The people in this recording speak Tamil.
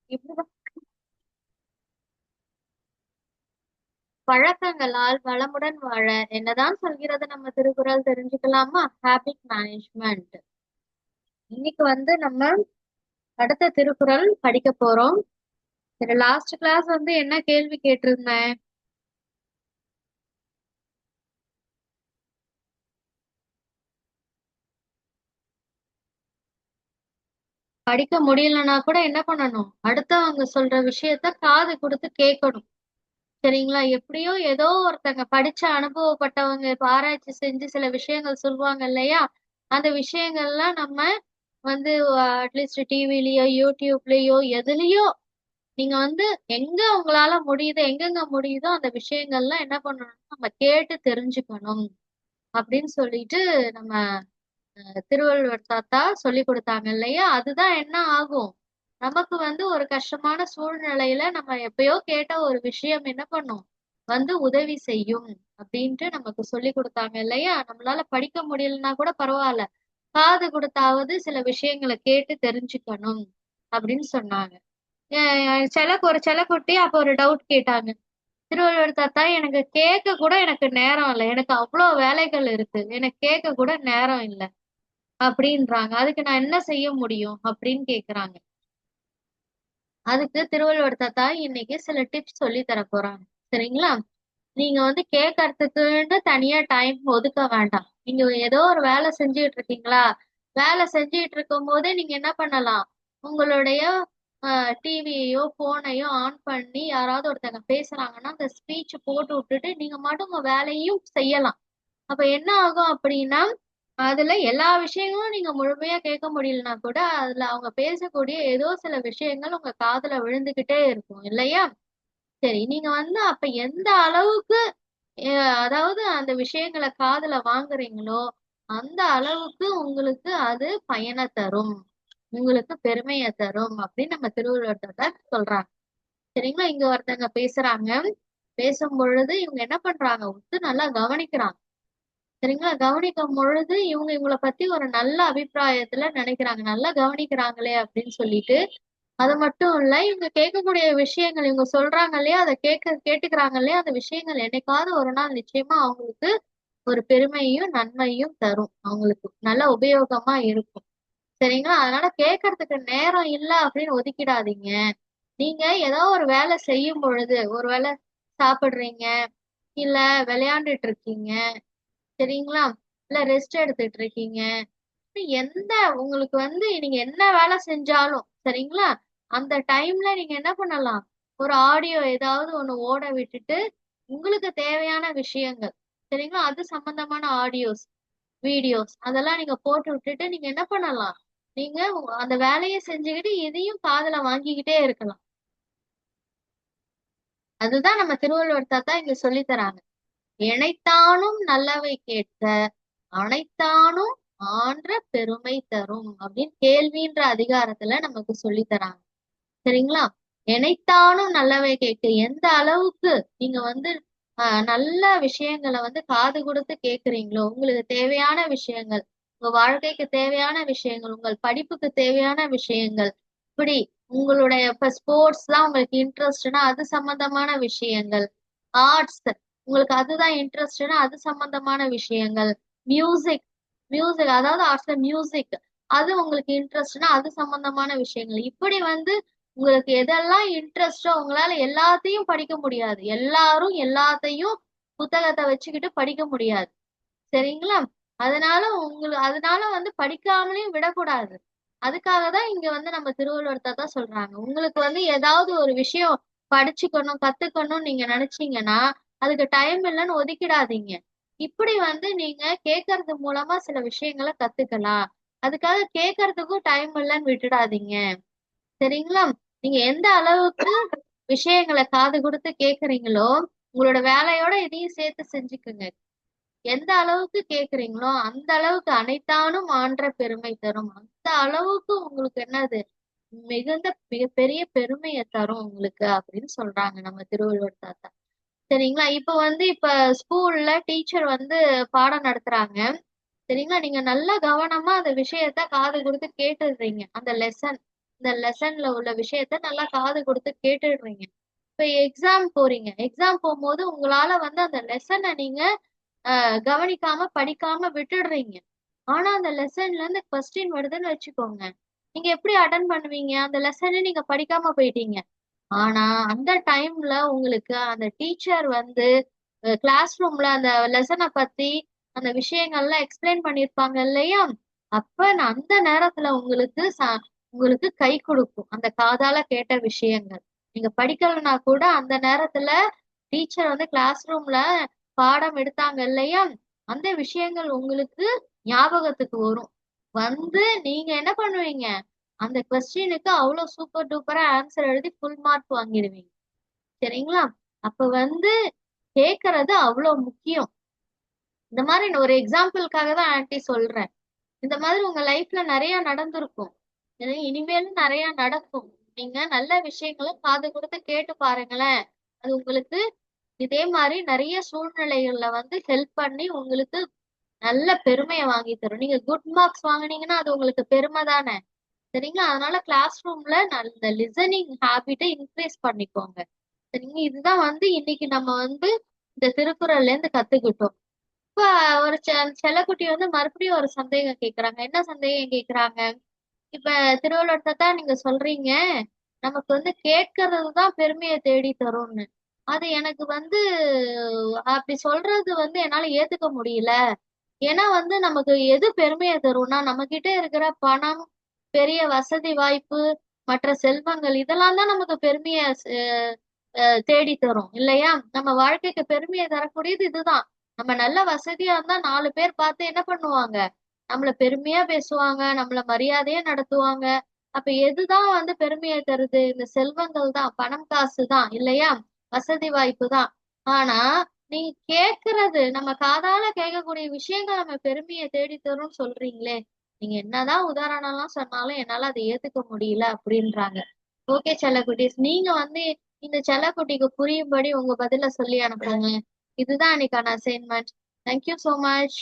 இப்படிதான் பழக்கங்களால் வளமுடன் வாழ என்னதான் சொல்கிறது நம்ம திருக்குறள் தெரிஞ்சுக்கலாமா? Habit management. இன்னைக்கு நம்ம அடுத்த திருக்குறள் படிக்க போறோம். சரி, லாஸ்ட் கிளாஸ் என்ன கேள்வி கேட்டிருந்தேன்? படிக்க முடியலன்னா கூட என்ன பண்ணணும்? அடுத்தவங்க சொல்ற விஷயத்த காது கொடுத்து கேட்கணும். சரிங்களா? எப்படியோ ஏதோ ஒருத்தங்க படிச்ச அனுபவப்பட்டவங்க இப்ப ஆராய்ச்சி செஞ்சு சில விஷயங்கள் சொல்லுவாங்க இல்லையா? அந்த விஷயங்கள்லாம் நம்ம வந்து அட்லீஸ்ட் டிவிலயோ யூடியூப்லயோ எதுலயோ நீங்க எங்க உங்களால முடியுதோ எங்கெங்க முடியுதோ அந்த விஷயங்கள்லாம் என்ன பண்ணணும்னா நம்ம கேட்டு தெரிஞ்சுக்கணும் அப்படின்னு சொல்லிட்டு நம்ம திருவள்ளுவர் தாத்தா சொல்லி கொடுத்தாங்க இல்லையா? அதுதான் என்ன ஆகும், நமக்கு ஒரு கஷ்டமான சூழ்நிலையில நம்ம எப்பயோ கேட்ட ஒரு விஷயம் என்ன பண்ணும், உதவி செய்யும் அப்படின்ட்டு நமக்கு சொல்லி கொடுத்தாங்க இல்லையா? நம்மளால படிக்க முடியலன்னா கூட பரவாயில்ல, காது கொடுத்தாவது சில விஷயங்களை கேட்டு தெரிஞ்சுக்கணும் அப்படின்னு சொன்னாங்க. ஒரு செல்லக்குட்டி அப்ப ஒரு டவுட் கேட்டாங்க. திருவள்ளுவர் தாத்தா, எனக்கு கேட்க கூட எனக்கு நேரம் இல்லை, எனக்கு அவ்வளவு வேலைகள் இருக்கு, எனக்கு கேட்க கூட நேரம் இல்லை அப்படின்றாங்க. அதுக்கு நான் என்ன செய்ய முடியும் அப்படின்னு கேக்குறாங்க. அதுக்கு திருவள்ளுவர் தாத்தா இன்னைக்கு சில டிப்ஸ் சொல்லி தர போறாங்க. சரிங்களா? நீங்க கேட்கறதுக்குன்னு தனியா டைம் ஒதுக்க வேண்டாம். நீங்க ஏதோ ஒரு வேலை செஞ்சுட்டு இருக்கீங்களா? வேலை செஞ்சுட்டு இருக்கும் போதே நீங்க என்ன பண்ணலாம்? உங்களுடைய டிவியையோ போனையோ ஆன் பண்ணி யாராவது ஒருத்தங்க பேசுறாங்கன்னா அந்த ஸ்பீச் போட்டு விட்டுட்டு நீங்க மட்டும் உங்க வேலையும் செய்யலாம். அப்ப என்ன ஆகும் அப்படின்னா, அதுல எல்லா விஷயங்களும் நீங்க முழுமையா கேட்க முடியலன்னா கூட அதுல அவங்க பேசக்கூடிய ஏதோ சில விஷயங்கள் உங்க காதுல விழுந்துகிட்டே இருக்கும் இல்லையா? சரி, நீங்க அப்ப எந்த அளவுக்கு அதாவது அந்த விஷயங்களை காதுல வாங்குறீங்களோ அந்த அளவுக்கு உங்களுக்கு அது பயனை தரும், உங்களுக்கு பெருமையை தரும் அப்படின்னு நம்ம திருவள்ளுவர் சொல்றாங்க. சரிங்களா? இங்க ஒருத்தங்க பேசுறாங்க. பேசும் பொழுது இவங்க என்ன பண்றாங்க, நல்லா கவனிக்கிறாங்க. சரிங்களா? கவனிக்கும் பொழுது இவங்க இவங்கள பத்தி ஒரு நல்ல அபிப்பிராயத்துல நினைக்கிறாங்க, நல்லா கவனிக்கிறாங்களே அப்படின்னு சொல்லிட்டு. அது மட்டும் இல்ல, இவங்க கேட்கக்கூடிய விஷயங்கள் இவங்க சொல்றாங்க இல்லையா, அதை கேட்டுக்கிறாங்க இல்லையா, அந்த விஷயங்கள் என்னைக்காவது ஒரு நாள் நிச்சயமா அவங்களுக்கு ஒரு பெருமையும் நன்மையும் தரும், அவங்களுக்கு நல்ல உபயோகமா இருக்கும். சரிங்களா? அதனால கேட்கறதுக்கு நேரம் இல்ல அப்படின்னு ஒதுக்கிடாதீங்க. நீங்க ஏதோ ஒரு வேலை செய்யும் பொழுது, ஒரு வேலை சாப்பிடுறீங்க, இல்ல விளையாண்டுட்டு இருக்கீங்க, சரிங்களா, இல்ல ரெஸ்ட் எடுத்துட்டு இருக்கீங்க, எந்த உங்களுக்கு நீங்க என்ன வேலை செஞ்சாலும் சரிங்களா, அந்த டைம்ல நீங்க என்ன பண்ணலாம், ஒரு ஆடியோ ஏதாவது ஒண்ணு ஓட விட்டுட்டு உங்களுக்கு தேவையான விஷயங்கள், சரிங்களா, அது சம்பந்தமான ஆடியோஸ் வீடியோஸ் அதெல்லாம் நீங்க போட்டு விட்டுட்டு நீங்க என்ன பண்ணலாம், நீங்க அந்த வேலையை செஞ்சுக்கிட்டு இதையும் காதுல வாங்கிக்கிட்டே இருக்கலாம். அதுதான் நம்ம திருவள்ளுவர் தாத்தா இங்க சொல்லி தராங்க. இணைத்தானும் நல்லவை கேட்க அனைத்தானும் ஆன்ற பெருமை தரும் அப்படின்னு கேள்வின்ற அதிகாரத்துல நமக்கு சொல்லி தராங்க. சரிங்களா? எனைத்தானும் நல்லவை கேட்க எந்த அளவுக்கு நீங்க நல்ல விஷயங்களை காது கொடுத்து கேக்குறீங்களோ, உங்களுக்கு தேவையான விஷயங்கள், உங்க வாழ்க்கைக்கு தேவையான விஷயங்கள், உங்கள் படிப்புக்கு தேவையான விஷயங்கள், இப்படி உங்களுடைய இப்ப ஸ்போர்ட்ஸ் தான் உங்களுக்கு இன்ட்ரெஸ்ட்னா அது சம்பந்தமான விஷயங்கள், ஆர்ட்ஸ் உங்களுக்கு அதுதான் இன்ட்ரெஸ்ட்னா அது சம்பந்தமான விஷயங்கள், மியூசிக் மியூசிக் அதாவது ஆர்ட்ஸ்ல மியூசிக் அது உங்களுக்கு இன்ட்ரெஸ்ட்னா அது சம்பந்தமான விஷயங்கள், இப்படி உங்களுக்கு எதெல்லாம் இன்ட்ரெஸ்டோ உங்களால எல்லாத்தையும் படிக்க முடியாது, எல்லாரும் எல்லாத்தையும் புத்தகத்தை வச்சுக்கிட்டு படிக்க முடியாது. சரிங்களா? அதனால படிக்காமலையும் விடக்கூடாது. அதுக்காக தான் இங்க நம்ம திருவள்ளுவர் தாத்தா சொல்றாங்க, உங்களுக்கு ஏதாவது ஒரு விஷயம் படிச்சுக்கணும் கத்துக்கணும்னு நீங்க நினைச்சீங்கன்னா அதுக்கு டைம் இல்லைன்னு ஒதுக்கிடாதீங்க. இப்படி நீங்க கேட்கறது மூலமா சில விஷயங்களை கத்துக்கலாம். அதுக்காக கேட்கறதுக்கும் டைம் இல்லைன்னு விட்டுடாதீங்க. சரிங்களா? நீங்க எந்த அளவுக்கு விஷயங்களை காது கொடுத்து கேக்குறீங்களோ உங்களோட வேலையோட இதையும் சேர்த்து செஞ்சுக்குங்க. எந்த அளவுக்கு கேக்குறீங்களோ அந்த அளவுக்கு அனைத்தானும் ஆன்ற பெருமை தரும், அந்த அளவுக்கு உங்களுக்கு என்னது மிகுந்த மிகப்பெரிய பெருமையை தரும் உங்களுக்கு அப்படின்னு சொல்றாங்க நம்ம திருவள்ளுவர் தாத்தா. சரிங்களா? இப்ப ஸ்கூல்ல டீச்சர் பாடம் நடத்துறாங்க. சரிங்களா? நீங்க நல்லா கவனமா அந்த விஷயத்த காது கொடுத்து கேட்டுடுறீங்க அந்த லெசன். இந்த லெசன்ல உள்ள விஷயத்த நல்லா காது கொடுத்து கேட்டுடுறீங்க. இப்ப எக்ஸாம் போறீங்க. எக்ஸாம் போகும்போது உங்களால வந்து அந்த லெசனை நீங்க கவனிக்காம படிக்காம விட்டுடுறீங்க. ஆனா அந்த லெசன்ல இருந்து கொஸ்டின் வருதுன்னு வச்சுக்கோங்க. நீங்க எப்படி அட்டன் பண்ணுவீங்க? அந்த லெசனை நீங்க படிக்காம போயிட்டீங்க. ஆனா அந்த டைம்ல உங்களுக்கு அந்த டீச்சர் வந்து கிளாஸ் ரூம்ல அந்த லெசனை பத்தி அந்த விஷயங்கள்லாம் எக்ஸ்பிளைன் பண்ணிருப்பாங்க இல்லையா? அப்ப அந்த நேரத்துல உங்களுக்கு கை கொடுக்கும் அந்த காதால கேட்ட விஷயங்கள். நீங்க படிக்கலைன்னா கூட அந்த நேரத்துல டீச்சர் வந்து கிளாஸ் ரூம்ல பாடம் எடுத்தாங்க இல்லையா? அந்த விஷயங்கள் உங்களுக்கு ஞாபகத்துக்கு வரும். வந்து நீங்க என்ன பண்ணுவீங்க? அந்த கொஸ்டினுக்கு அவ்வளவு சூப்பர் டூப்பரா ஆன்சர் எழுதி ஃபுல் மார்க் வாங்கிடுவீங்க. சரிங்களா? அப்ப வந்து கேக்குறது அவ்வளவு முக்கியம். இந்த மாதிரி நான் ஒரு எக்ஸாம்பிளுக்காக தான் ஆன்ட்டி சொல்றேன். இந்த மாதிரி உங்க லைஃப்ல நிறைய நடந்திருக்கும். இனிமேலும் நிறைய நடக்கும். நீங்க நல்ல விஷயங்களை காது கொடுத்து கேட்டு பாருங்களேன். அது உங்களுக்கு இதே மாதிரி நிறைய சூழ்நிலைகள்ல வந்து ஹெல்ப் பண்ணி உங்களுக்கு நல்ல பெருமையை வாங்கி தரும். நீங்க குட் மார்க்ஸ் வாங்குனீங்கன்னா அது உங்களுக்கு பெருமை தானே. சரிங்களா? அதனால கிளாஸ் ரூம்ல இந்த லிசனிங் ஹாபிட்டை இன்க்ரீஸ் பண்ணிக்கோங்க. சரிங்க? இதுதான் வந்து இன்னைக்கு நம்ம வந்து இந்த திருக்குறள்ல இருந்து கத்துக்கிட்டோம். இப்ப ஒரு செல்லக்குட்டி வந்து மறுபடியும் ஒரு சந்தேகம் கேக்குறாங்க. என்ன சந்தேகம் கேக்குறாங்க? இப்ப திருவள்ளுவத்தை தான் நீங்க சொல்றீங்க, நமக்கு வந்து கேட்கறது தான் பெருமையை தேடி தரும்னு. அது எனக்கு வந்து அப்படி சொல்றது வந்து என்னால ஏத்துக்க முடியல. ஏன்னா வந்து நமக்கு எது பெருமையை தரும்னா நம்ம கிட்ட இருக்கிற பணம், பெரிய வசதி வாய்ப்பு, மற்ற செல்வங்கள் இதெல்லாம் தான் நமக்கு பெருமையை தேடி தரும் இல்லையா? நம்ம வாழ்க்கைக்கு பெருமையை தரக்கூடியது இதுதான். நம்ம நல்ல வசதியா இருந்தா 4 பேர் பார்த்து என்ன பண்ணுவாங்க? நம்மள பெருமையா பேசுவாங்க, நம்மள மரியாதையா நடத்துவாங்க. அப்ப எதுதான் வந்து பெருமையை தருது? இந்த செல்வங்கள் தான், பணம் காசு தான் இல்லையா? வசதி வாய்ப்பு தான். ஆனா நீங்க கேக்குறது நம்ம காதால கேட்கக்கூடிய விஷயங்கள் நம்ம பெருமையை தேடி தரும்னு சொல்றீங்களே, நீங்க என்னதான் உதாரணம் எல்லாம் சொன்னாலும் என்னால அதை ஏத்துக்க முடியல அப்படின்றாங்க. ஓகே செல்லக்குட்டீஸ், நீங்க வந்து இந்த செல்லக்குட்டிக்கு புரியும்படி உங்க பதில சொல்லி அனுப்புங்க. இதுதான் இன்னைக்கான அசைன்மெண்ட். Thank you so much.